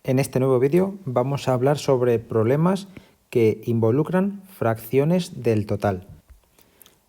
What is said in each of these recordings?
En este nuevo vídeo vamos a hablar sobre problemas que involucran fracciones del total.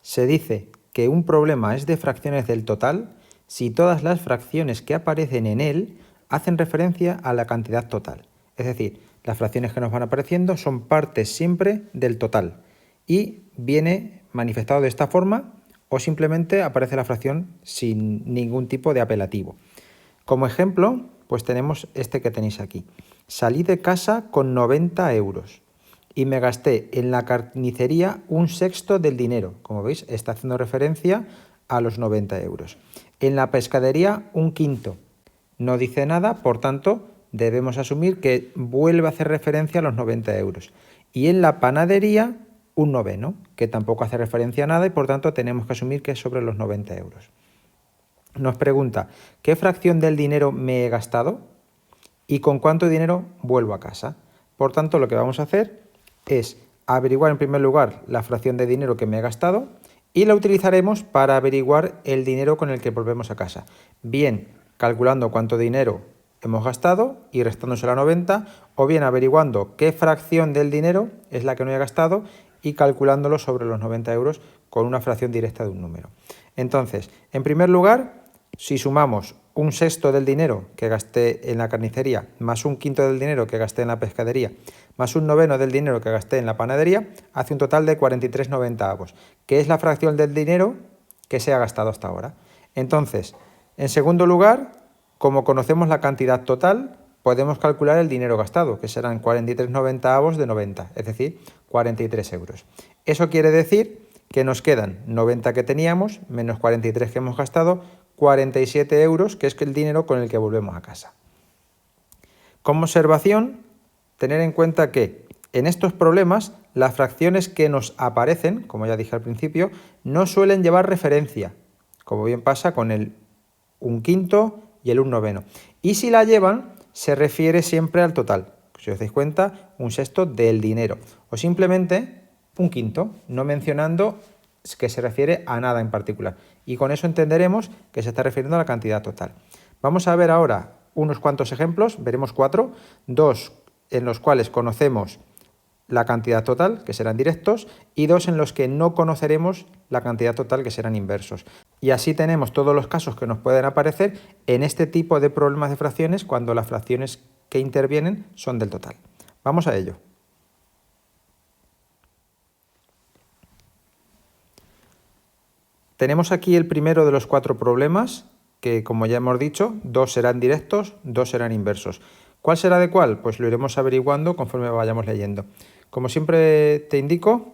Se dice que un problema es de fracciones del total si todas las fracciones que aparecen en él hacen referencia a la cantidad total. Es decir, las fracciones que nos van apareciendo son partes siempre del total y viene manifestado de esta forma o simplemente aparece la fracción sin ningún tipo de apelativo. Como ejemplo, pues tenemos este que tenéis aquí. Salí de casa con 90 euros y me gasté en la carnicería un sexto del dinero. Como veis, está haciendo referencia a los 90 euros. En la pescadería un quinto. No dice nada, por tanto, debemos asumir que vuelve a hacer referencia a los 90 euros. Y en la panadería un noveno, que tampoco hace referencia a nada y por tanto tenemos que asumir que es sobre los 90 euros. Nos pregunta, ¿qué fracción del dinero me he gastado? ¿Y con cuánto dinero vuelvo a casa? Por tanto, lo que vamos a hacer es averiguar en primer lugar la fracción de dinero que me he gastado y la utilizaremos para averiguar el dinero con el que volvemos a casa. Bien calculando cuánto dinero hemos gastado y restándoselo a 90, o bien averiguando qué fracción del dinero es la que no he gastado y calculándolo sobre los 90 euros con una fracción directa de un número. Entonces, en primer lugar, si sumamos un sexto del dinero que gasté en la carnicería, más un quinto del dinero que gasté en la pescadería, más un noveno del dinero que gasté en la panadería, hace un total de 43,90, que es la fracción del dinero que se ha gastado hasta ahora. Entonces, en segundo lugar, como conocemos la cantidad total, podemos calcular el dinero gastado, que serán 43,90 de 90, es decir, 43 euros. Eso quiere decir que nos quedan 90 que teníamos, menos 43 que hemos gastado, 47 euros, que es el dinero con el que volvemos a casa. Como observación, tener en cuenta que en estos problemas las fracciones que nos aparecen, como ya dije al principio, no suelen llevar referencia, como bien pasa con el un quinto y el un noveno. Y si la llevan, se refiere siempre al total. Si os dais cuenta, un sexto del dinero. O simplemente un quinto, no mencionando que se refiere a nada en particular. Y con eso entenderemos que se está refiriendo a la cantidad total. Vamos a ver ahora unos cuantos ejemplos, veremos 4, 2 en los cuales conocemos la cantidad total, que serán directos, y 2 en los que no conoceremos la cantidad total, que serán inversos. Y así tenemos todos los casos que nos pueden aparecer en este tipo de problemas de fracciones cuando las fracciones que intervienen son del total. Vamos a ello. Tenemos aquí el primero de los 4 problemas, que como ya hemos dicho, 2 serán directos, 2 serán inversos. ¿Cuál será de cuál? Pues lo iremos averiguando conforme vayamos leyendo. Como siempre te indico,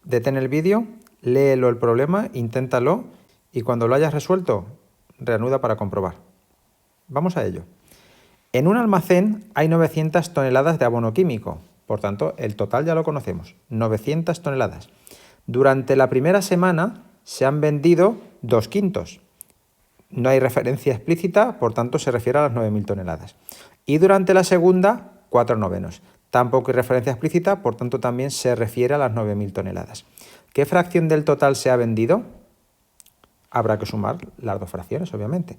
detén el vídeo, léelo el problema, inténtalo y cuando lo hayas resuelto, reanuda para comprobar. Vamos a ello. En un almacén hay 900 toneladas de abono químico, por tanto, el total ya lo conocemos, 900 toneladas. Durante la primera semana se han vendido 2 quintos. No hay referencia explícita, por tanto se refiere a las 9.000 toneladas. Y durante la segunda, 4 novenos. Tampoco hay referencia explícita, por tanto también se refiere a las 9.000 toneladas. ¿Qué fracción del total se ha vendido? Habrá que sumar las dos fracciones, obviamente.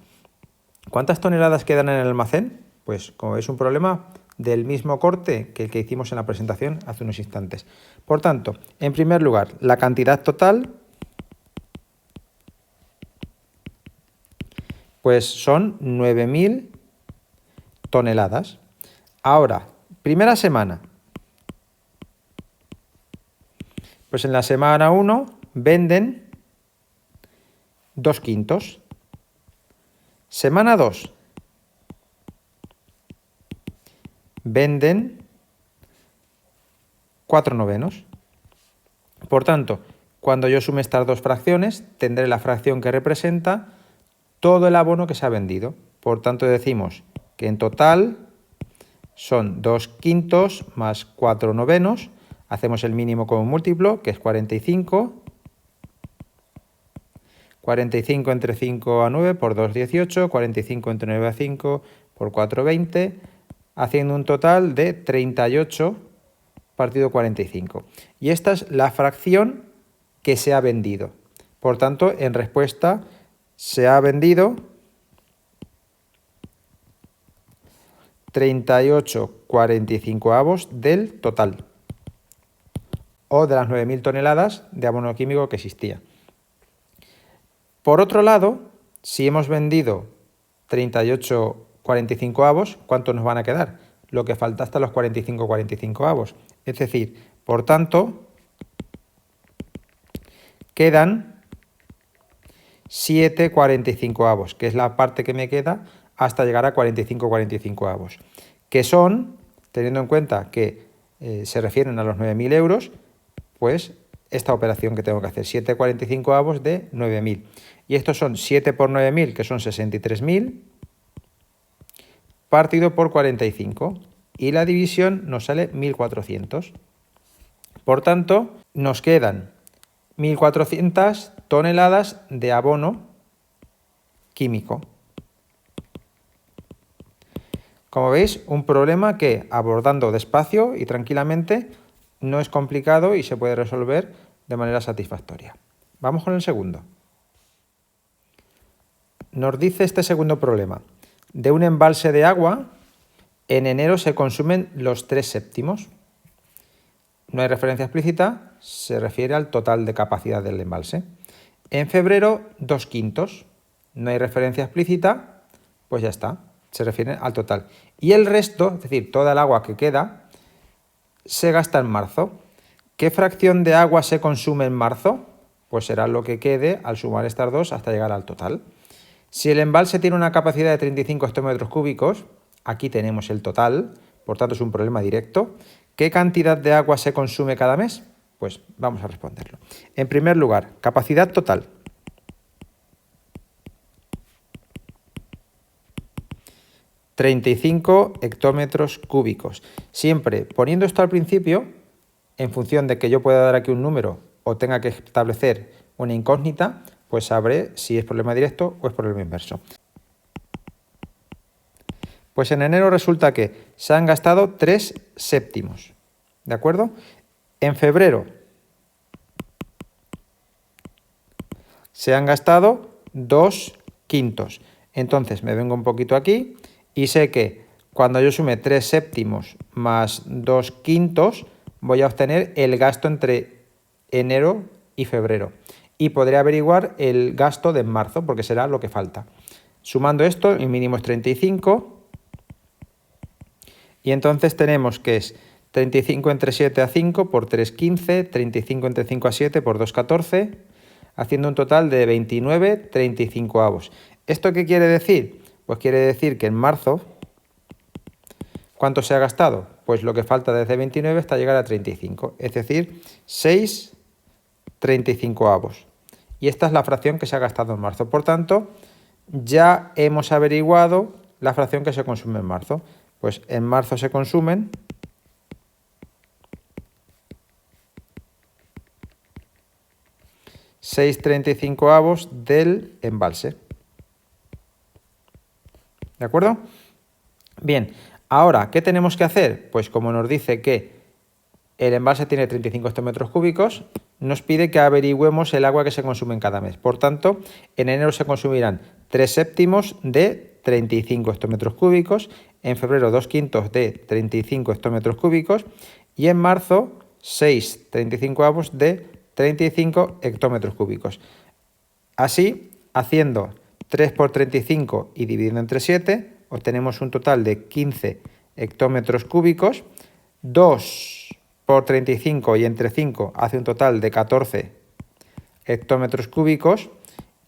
¿Cuántas toneladas quedan en el almacén? Pues como veis, un problema del mismo corte que el que hicimos en la presentación hace unos instantes. Por tanto, en primer lugar, la cantidad total pues son 9.000 toneladas. Ahora, primera semana. Pues en la semana 1 venden 2 quintos. Semana 2 venden 4 novenos. Por tanto, cuando yo sume estas dos fracciones, tendré la fracción que representa todo el abono que se ha vendido. Por tanto, decimos que en total son 2 quintos más 4 novenos. Hacemos el mínimo como múltiplo, que es 45. 45 entre 5 a 9 por 2, 18. 45 entre 9 a 5 por 4, 20. Haciendo un total de 38 partido 45. Y esta es la fracción que se ha vendido. Por tanto, en respuesta se ha vendido 38,45 del total, o de las 9.000 toneladas de abono químico que existía. Por otro lado, si hemos vendido 38,45, ¿cuántos nos van a quedar? Lo que falta hasta los 45,45. Es decir, por tanto, quedan 7,45, que es la parte que me queda hasta llegar a 45,45, que son, teniendo en cuenta que se refieren a los 9.000 euros, pues esta operación que tengo que hacer, 7,45 de 9.000. Y estos son 7 por 9.000, que son 63.000, partido por 45. Y la división nos sale 1.400. Por tanto, nos quedan 1.400 toneladas de abono químico. Como veis, un problema que, abordando despacio y tranquilamente, no es complicado y se puede resolver de manera satisfactoria. Vamos con el segundo. Nos dice este segundo problema: de un embalse de agua, en enero se consumen los 3/7. No hay referencia explícita, se refiere al total de capacidad del embalse. En febrero, 2/5. No hay referencia explícita, pues ya está, se refiere al total. Y el resto, es decir, toda el agua que queda, se gasta en marzo. ¿Qué fracción de agua se consume en marzo? Pues será lo que quede al sumar estas dos hasta llegar al total. Si el embalse tiene una capacidad de 35 hectómetros cúbicos, aquí tenemos el total, por tanto es un problema directo. ¿Qué cantidad de agua se consume cada mes? Pues vamos a responderlo. En primer lugar, capacidad total. ...35 hectómetros cúbicos. Siempre poniendo esto al principio, en función de que yo pueda dar aquí un número o tenga que establecer una incógnita, pues sabré si es problema directo o es problema inverso. Pues en enero resulta que se han gastado 3/7, ¿de acuerdo? En febrero se han gastado 2/5. Entonces me vengo un poquito aquí y sé que cuando yo sume 3/7 más 2/5, voy a obtener el gasto entre enero y febrero. Y podré averiguar el gasto de marzo, porque será lo que falta. Sumando esto, el mínimo es 35. Y entonces tenemos que es 35 entre 7 a 5 por 3, 15, 35 entre 5 a 7 por 2, 14, haciendo un total de 29,35. ¿Esto qué quiere decir? Pues quiere decir que en marzo, ¿cuánto se ha gastado? Pues lo que falta desde 29 hasta llegar a 35, es decir, 6,35. Y esta es la fracción que se ha gastado en marzo. Por tanto, ya hemos averiguado la fracción que se consume en marzo. Pues en marzo se consumen 6,35 del embalse. ¿De acuerdo? Bien, ahora, ¿qué tenemos que hacer? Pues como nos dice que el embalse tiene 35 hectómetros cúbicos, nos pide que averigüemos el agua que se consume en cada mes. Por tanto, en enero se consumirán 3/7 de 35 hectómetros cúbicos, en febrero 2/5 de 35 hectómetros cúbicos y en marzo 6,35 de 35 hectómetros cúbicos. Así, haciendo 3 por 35 y dividiendo entre 7, obtenemos un total de 15 hectómetros cúbicos. 2 por 35 y entre 5 hace un total de 14 hectómetros cúbicos.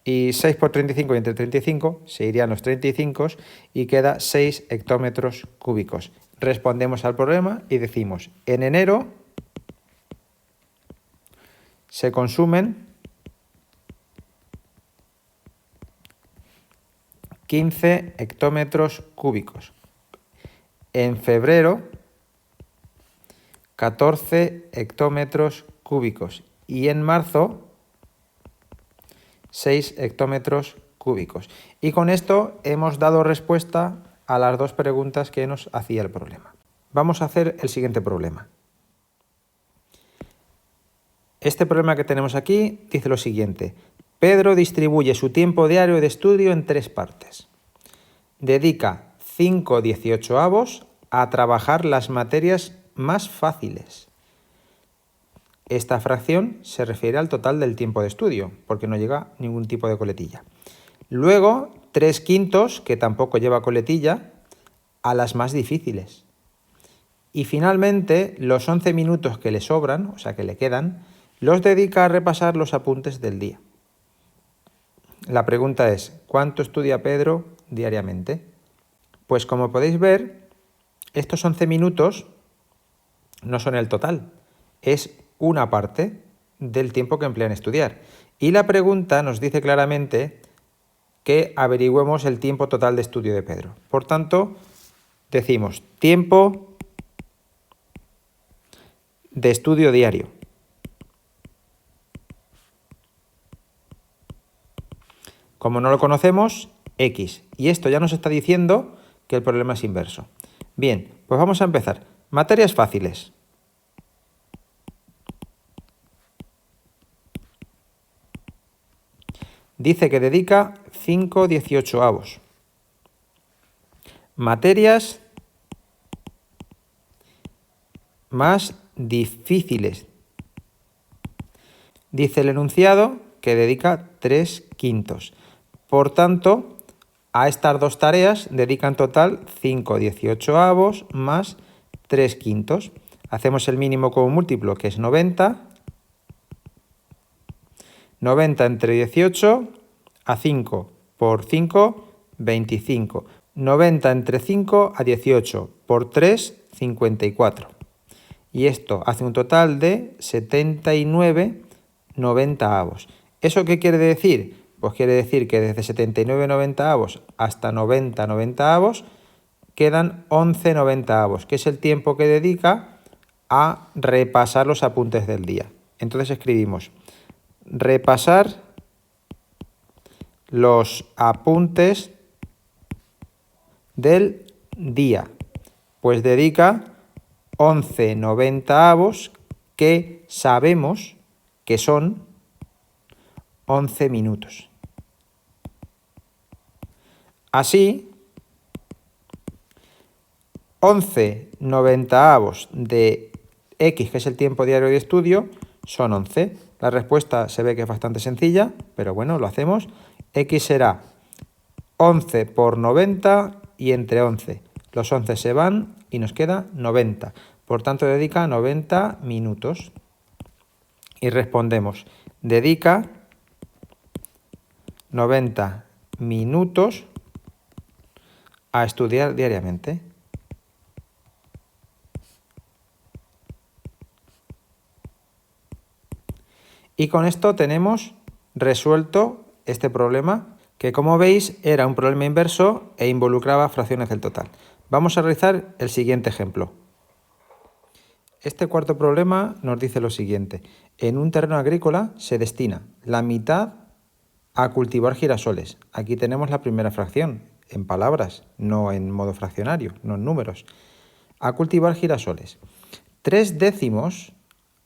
Y 6 por 35 y entre 35 se irían los 35 y queda 6 hectómetros cúbicos. Respondemos al problema y decimos, en enero se consumen 15 hectómetros cúbicos. En febrero, 14 hectómetros cúbicos. Y en marzo, 6 hectómetros cúbicos. Y con esto hemos dado respuesta a las dos preguntas que nos hacía el problema. Vamos a hacer el siguiente problema. Este problema que tenemos aquí dice lo siguiente. Pedro distribuye su tiempo diario de estudio en 3 partes. Dedica 5/18 a trabajar las materias más fáciles. Esta fracción se refiere al total del tiempo de estudio, porque no llega ningún tipo de coletilla. Luego, 3/5, que tampoco lleva coletilla, a las más difíciles. Y finalmente, los 11 minutos que le sobran, o sea que le quedan, los dedica a repasar los apuntes del día. La pregunta es, ¿cuánto estudia Pedro diariamente? Pues como podéis ver, estos 11 minutos no son el total, es una parte del tiempo que emplea en estudiar. Y la pregunta nos dice claramente que averigüemos el tiempo total de estudio de Pedro. Por tanto, decimos tiempo de estudio diario. Como no lo conocemos, X. Y esto ya nos está diciendo que el problema es inverso. Bien, pues vamos a empezar. Materias fáciles. Dice que dedica 5/18. Materias más difíciles. Dice el enunciado que dedica 3/5. Por tanto, a estas dos tareas dedica en total 5/18 más 3/5. Hacemos el mínimo como múltiplo, que es 90. 90 entre 18 a 5 por 5, 25. 90 entre 5 a 18 por 3, 54. Y esto hace un total de 79/90. ¿Eso qué quiere decir? Pues quiere decir que desde 79/90 hasta 90/90 quedan 11/90, que es el tiempo que dedica a repasar los apuntes del día. Entonces escribimos repasar los apuntes del día. Pues dedica 11/90, que sabemos que son 11 minutos. Así, 11/90 de X, que es el tiempo diario de estudio, son 11. La respuesta se ve que es bastante sencilla, pero bueno, lo hacemos. X será 11 por 90 y entre 11. Los 11 se van y nos queda 90. Por tanto, dedica 90 minutos. Y respondemos, dedica 90 minutos a estudiar diariamente. Y con esto tenemos resuelto este problema, que como veis era un problema inverso e involucraba fracciones del total. Vamos a realizar el siguiente ejemplo. Este cuarto problema nos dice lo siguiente. En un terreno agrícola se destina la mitad a cultivar girasoles. Aquí tenemos la primera fracción, en palabras, no en modo fraccionario, no en números. A cultivar girasoles. 3/10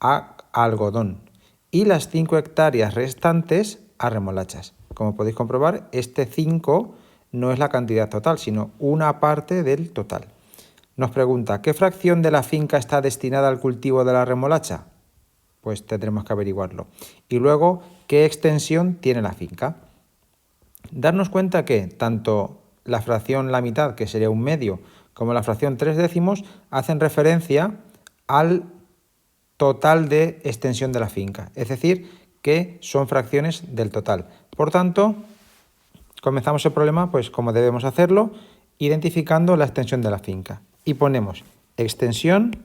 a algodón y las 5 hectáreas restantes a remolachas. Como podéis comprobar, este 5 no es la cantidad total, sino una parte del total. Nos pregunta, ¿qué fracción de la finca está destinada al cultivo de la remolacha? Pues tendremos que averiguarlo. Y luego, ¿qué extensión tiene la finca? Darnos cuenta que tanto la fracción la mitad, que sería un medio, como la fracción 3/10 hacen referencia al total de extensión de la finca, es decir, que son fracciones del total. Por tanto, comenzamos el problema pues como debemos hacerlo, identificando la extensión de la finca. Y ponemos extensión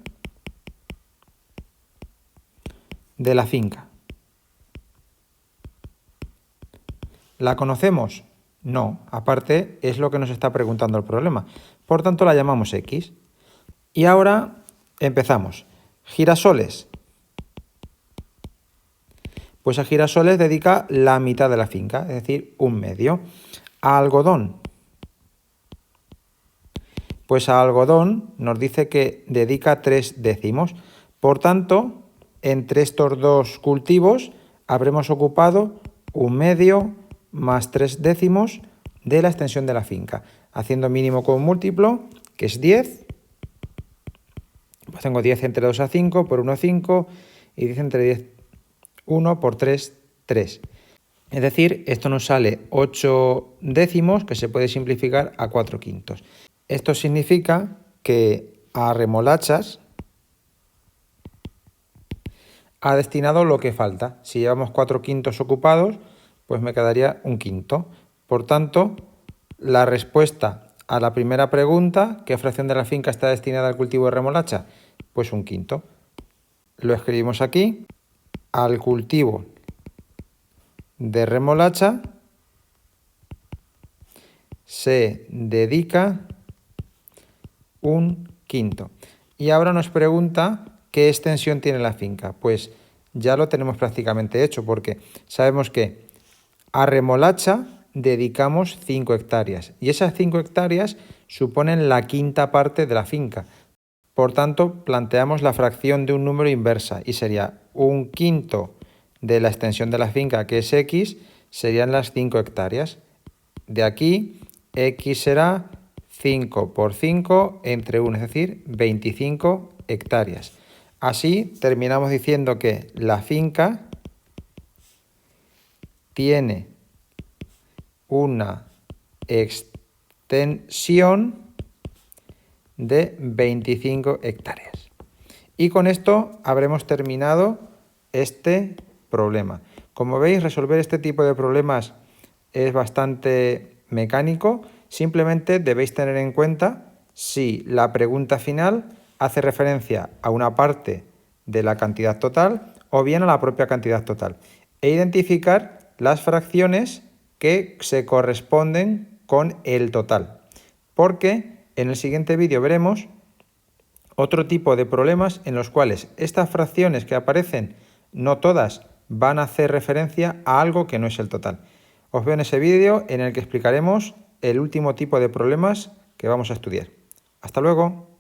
de la finca. ¿La conocemos? No, aparte es lo que nos está preguntando el problema. Por tanto, la llamamos X. Y ahora empezamos. Girasoles. Pues a girasoles dedica la mitad de la finca, es decir, un medio. A algodón. Pues a algodón nos dice que dedica 3/10. Por tanto, entre estos dos cultivos habremos ocupado un medio más 3/10 de la extensión de la finca. haciendo mínimo con múltiplo, que es 10. Pues tengo 10 entre 2 a 5, por 1 5, y 10 entre 10, 1 por 3, 3. Es decir, esto nos sale 8 décimos, que se puede simplificar a 4 quintos. Esto significa que a remolachas ha destinado lo que falta. Si llevamos 4 quintos ocupados, pues me quedaría un quinto. Por tanto, la respuesta a la primera pregunta, ¿qué fracción de la finca está destinada al cultivo de remolacha? Pues un quinto. Lo escribimos aquí. Al cultivo de remolacha se dedica un quinto. Y ahora nos pregunta qué extensión tiene la finca. Pues ya lo tenemos prácticamente hecho, porque sabemos que a remolacha dedicamos 5 hectáreas y esas 5 hectáreas suponen la quinta parte de la finca. Por tanto, planteamos la fracción de un número inversa y sería un quinto de la extensión de la finca, que es X, serían las 5 hectáreas. De aquí, X será 5 por 5 entre 1, es decir, 25 hectáreas. Así terminamos diciendo que la finca tiene una extensión de 25 hectáreas. Y con esto habremos terminado este problema. Como veis, resolver este tipo de problemas es bastante mecánico. Simplemente debéis tener en cuenta si la pregunta final hace referencia a una parte de la cantidad total o bien a la propia cantidad total. E identificar las fracciones que se corresponden con el total. Porque en el siguiente vídeo veremos otro tipo de problemas en los cuales estas fracciones que aparecen, no todas, van a hacer referencia a algo que no es el total. Os veo en ese vídeo en el que explicaremos el último tipo de problemas que vamos a estudiar. ¡Hasta luego!